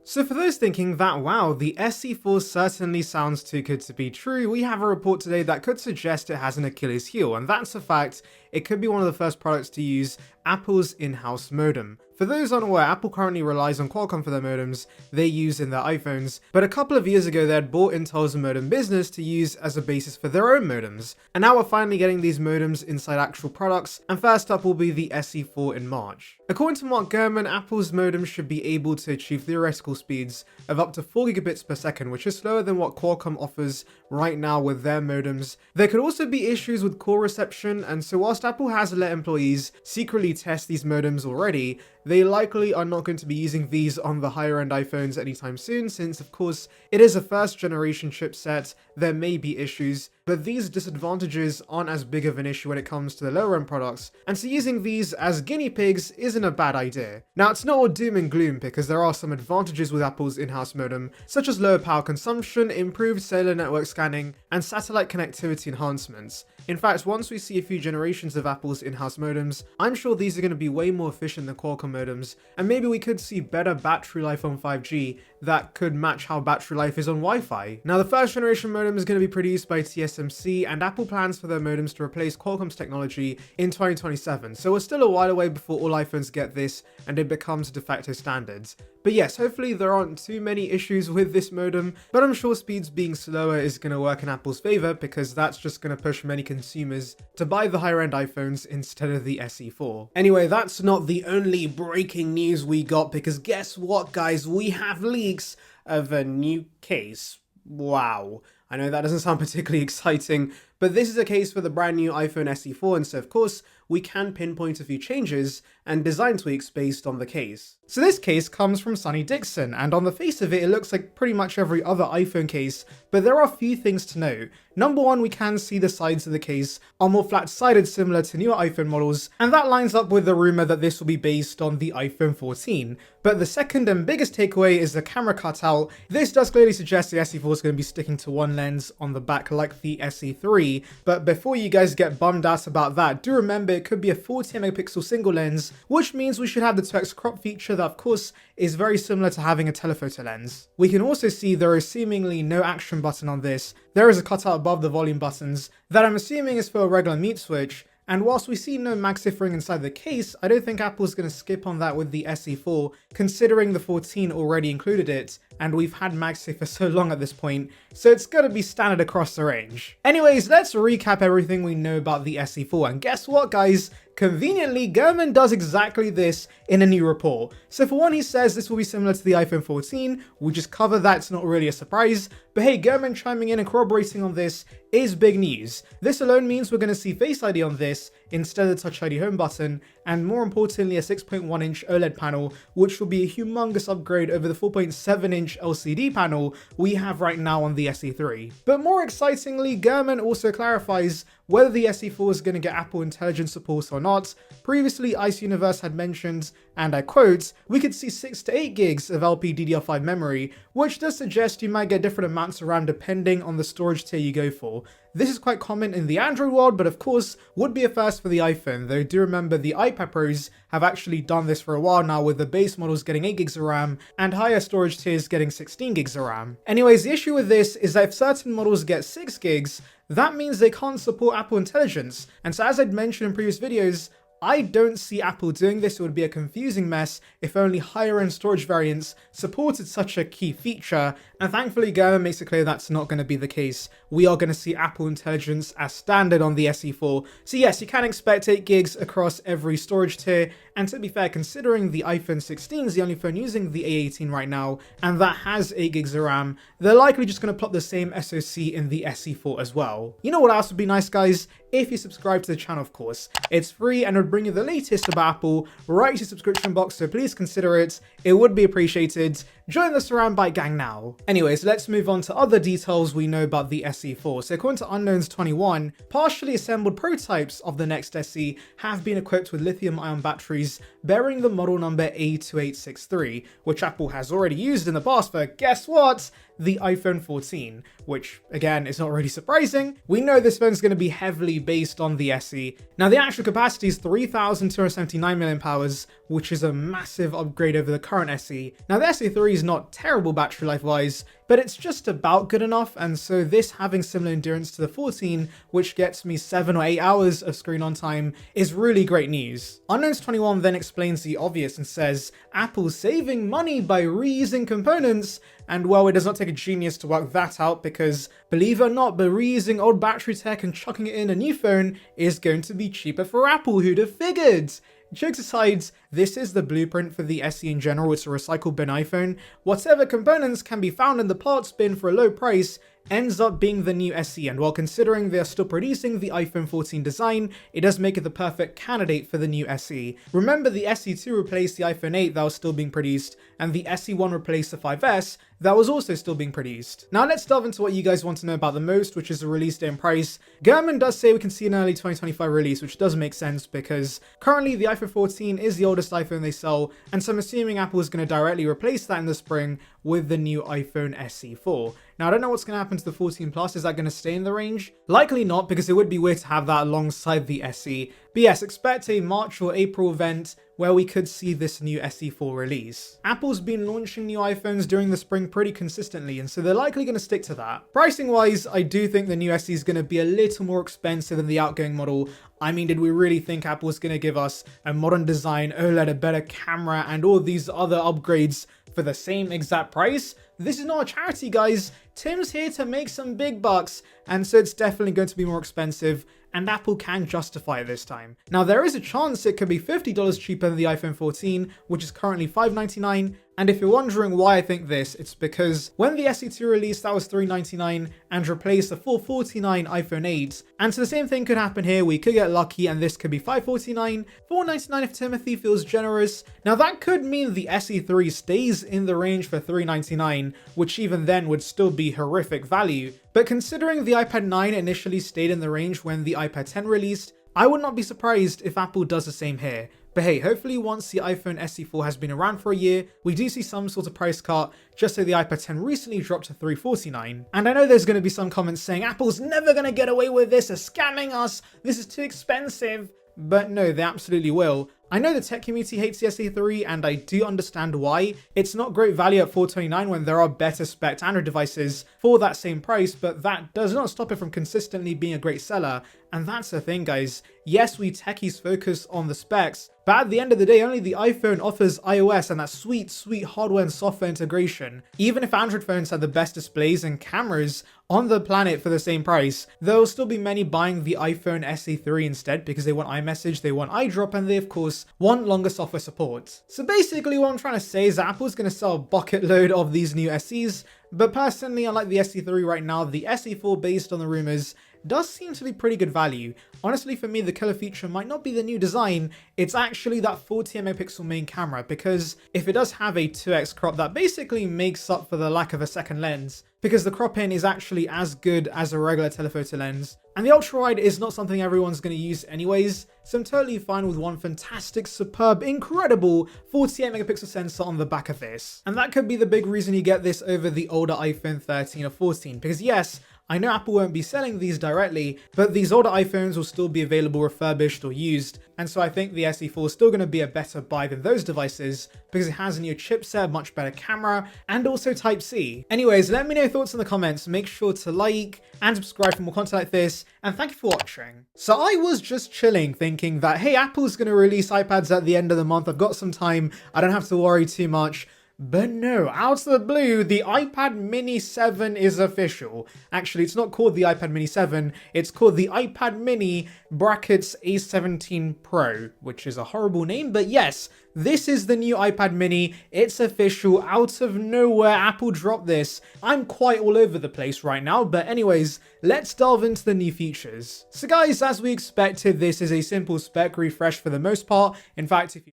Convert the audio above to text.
So for those thinking that, wow, the SE4 certainly sounds too good to be true, we have a report today that could suggest it has an Achilles heel, and that's a fact. It could be one of the first products to use Apple's in-house modem. For those unaware, Apple currently relies on Qualcomm for their modems they use in their iPhones, but a couple of years ago they had bought Intel's modem business to use as a basis for their own modems. And now we're finally getting these modems inside actual products, and first up will be the SE4 in March. According to Mark Gurman, Apple's modem should be able to achieve theoretical speeds of up to 4 gigabits per second, which is slower than what Qualcomm offers right now with their modems. There could also be issues with call reception, and so whilst Apple has let employees secretly test these modems already, they likely are not going to be using these on the higher end iPhones anytime soon, since of course it is a first generation chipset. There may be issues, but these disadvantages aren't as big of an issue when it comes to the lower end products, and so using these as guinea pigs isn't a bad idea. Now it's not all doom and gloom, because there are some advantages with Apple's in-house modem, such as lower power consumption, improved cellular network scanning, and satellite connectivity enhancements. In fact, once we see a few generations of Apple's in-house modems, I'm sure these are going to be way more efficient than Qualcomm modems, and maybe we could see better battery life on 5G that could match how battery life is on Wi-Fi. Now the first generation modem is going to be produced by TSMC, and Apple plans for their modems to replace Qualcomm's technology in 2027, so we're still a while away before all iPhones get this and it becomes de facto standards. But yes, hopefully there aren't too many issues with this modem, but I'm sure speeds being slower is going to work in Apple's favor, because that's just going to push many consumers to buy the higher end iPhones instead of the SE4. Anyway, that's not the only breaking news we got, because guess what guys, we have leaks of a new case. Wow. I know that doesn't sound particularly exciting, but this is a case for the brand new iPhone SE4, and so of course we can pinpoint a few changes and design tweaks based on the case. So this case comes from Sonny Dixon, and on the face of it, it looks like pretty much every other iPhone case, but there are a few things to note. Number one, we can see the sides of the case are more flat-sided, similar to newer iPhone models, and that lines up with the rumor that this will be based on the iPhone 14. But the second and biggest takeaway is the camera cutout. This does clearly suggest the SE4 is going to be sticking to one lens on the back like the SE3, but before you guys get bummed out about that, do remember it could be a 48 megapixel single lens, which means we should have the 2x crop feature that of course is very similar to having a telephoto lens. We can also see there is seemingly no action button on this. There is a cutout above the volume buttons that I'm assuming is for a regular mute switch. And whilst we see no MagSafe ring inside the case, I don't think Apple's going to skip on that with the SE4, considering the 14 already included it, and we've had MagSafe for so long at this point, so it's going to be standard across the range. Anyways, let's recap everything we know about the SE4, and guess what guys? Conveniently, Gurman does exactly this in a new report. So for one, he says this will be similar to the iPhone 14, we just cover that, it's not really a surprise, but hey, Gurman chiming in and corroborating on this is big news. This alone means we're going to see Face ID on this instead of the Touch ID home button, and more importantly a 6.1 inch OLED panel, which will be a humongous upgrade over the 4.7 inch LCD panel we have right now on the SE3. But more excitingly, Gurman also clarifies whether the SE4 is going to get Apple Intelligence support or not. Previously, Ice Universe had mentioned, and I quote, we could see 6 to 8 gigs of LPDDR5 memory, which does suggest you might get different amounts of RAM depending on the storage tier you go for. This is quite common in the Android world, but of course would be a first for the iPhone, though do remember the iPad Pros have actually done this for a while now, with the base models getting 8 gigs of RAM and higher storage tiers getting 16 gigs of RAM. Anyways, the issue with this is that if certain models get 6 gigs, that means they can't support Apple Intelligence, and so as I'd mentioned in previous videos, I don't see Apple doing this. It would be a confusing mess if only higher end storage variants supported such a key feature, and thankfully Gurman makes it clear that's not going to be the case. We are going to see Apple Intelligence as standard on the SE4, so yes, you can expect 8 gigs across every storage tier, and to be fair, considering the iPhone 16 is the only phone using the A18 right now, and that has 8 gigs of RAM, they're likely just going to plot the same SoC in the SE4 as well. You know what else would be nice guys? If you subscribe to the channel, of course. It's free and it would bring you the latest about Apple right to your subscription box, so please consider it. It would be appreciated. Join the Saranbyte gang now. Anyways, let's move on to other details we know about the SE4. So according to Unknowns21, partially assembled prototypes of the next SE have been equipped with lithium-ion batteries bearing the model number A2863, which Apple has already used in the past for, guess what? the iPhone 14, which again is not really surprising. We know this phone's going to be heavily based on the SE. Now the actual capacity is 3,279 mAh, which is a massive upgrade over the current SE. Now the SE3 is not terrible battery life wise, but it's just about good enough, and so this having similar endurance to the 14, which gets me 7 or 8 hours of screen on time, is really great news. Unknowns21 then explains the obvious and says, Apple's saving money by reusing components, and well, it does not take a genius to work that out because, believe it or not, but reusing old battery tech and chucking it in a new phone is going to be cheaper for Apple, who'd have figured? Jokes aside, this is the blueprint for the SE in general. It's a recycle bin iPhone. Whatever components can be found in the parts bin for a low price ends up being the new SE, and while considering they are still producing the iPhone 14 design, it does make it the perfect candidate for the new SE. Remember, the SE2 replaced the iPhone 8 that was still being produced, and the SE1 replaced the 5S that was also still being produced. Now let's delve into what you guys want to know about the most, which is the release date and price. Gurman does say we can see an early 2025 release, which does make sense because currently the iPhone 14 is the oldest iPhone they sell, and so I'm assuming Apple is going to directly replace that in the spring with the new iPhone SE4. Now I don't know what's going to happen to the 14 Plus, is that going to stay in the range? Likely not, because it would be weird to have that alongside the SE. But yes, expect a March or April event where we could see this new SE4 release. Apple's been launching new iPhones during the spring pretty consistently, and so they're likely going to stick to that. Pricing wise, I do think the new SE is going to be a little more expensive than the outgoing model. I mean, did we really think Apple was going to give us a modern design, OLED, a better camera, and all these other upgrades for the same exact price? This is not a charity, guys. Tim's here to make some big bucks, and so it's definitely going to be more expensive, and Apple can justify it this time. Now, there is a chance it could be $50 cheaper than the iPhone 14, which is currently $599, and if you're wondering why I think this, it's because when the SE2 released, that was $399 and replaced the $449 iPhone 8, and so the same thing could happen here. We could get lucky and this could be $549, $499 if Timothy feels generous. Now that could mean the SE3 stays in the range for $399, which even then would still be horrific value. But considering the iPad 9 initially stayed in the range when the iPad 10 released, I would not be surprised if Apple does the same here. But hey, hopefully once the iPhone SE4 has been around for a year, we do see some sort of price cut, just so the iPad 10 recently dropped to $349. And I know there's going to be some comments saying Apple's never going to get away with this, they're scamming us, this is too expensive. But no, they absolutely will. I know the tech community hates the SE3, and I do understand why. It's not great value at $429 when there are better spec Android devices for that same price, but that does not stop it from consistently being a great seller. And that's the thing, guys. Yes, we techies focus on the specs, but at the end of the day, only the iPhone offers iOS and that sweet, sweet hardware and software integration. Even if Android phones have the best displays and cameras on the planet for the same price, there will still be many buying the iPhone SE3 instead because they want iMessage, they want iDrop, and they of course want longer software support. So basically what I'm trying to say is that Apple's going to sell a bucket load of these new SEs, but personally, unlike the SE3 right now, the SE4, based on the rumors, does seem to be pretty good value. Honestly, for me, the killer feature might not be the new design, it's actually that 48 megapixel main camera, because if it does have a 2x crop, that basically makes up for the lack of a second lens, because the crop in is actually as good as a regular telephoto lens. And the ultra wide is not something everyone's going to use anyways, so I'm totally fine with one fantastic, superb, incredible 48 megapixel sensor on the back of this. And that could be the big reason you get this over the older iPhone 13 or 14, because yes, I know Apple won't be selling these directly, but these older iPhones will still be available refurbished or used, and so I think the SE4 is still going to be a better buy than those devices because it has a new chipset, much better camera, and also Type-C. Anyways, let me know your thoughts in the comments, make sure to like and subscribe for more content like this, and thank you for watching. So I was just chilling thinking that, hey, Apple's going to release iPads at the end of the month, I've got some time, I don't have to worry too much. But no, out of the blue, the iPad Mini 7 is official. Actually, it's not called the iPad Mini 7, it's called the iPad Mini brackets A17 Pro, which is a horrible name, but yes, this is the new iPad Mini. It's official. Out of nowhere, Apple dropped this. I'm quite all over the place right now, but anyways, let's delve into the new features. So guys, as we expected, this is a simple spec refresh for the most part. In fact, if you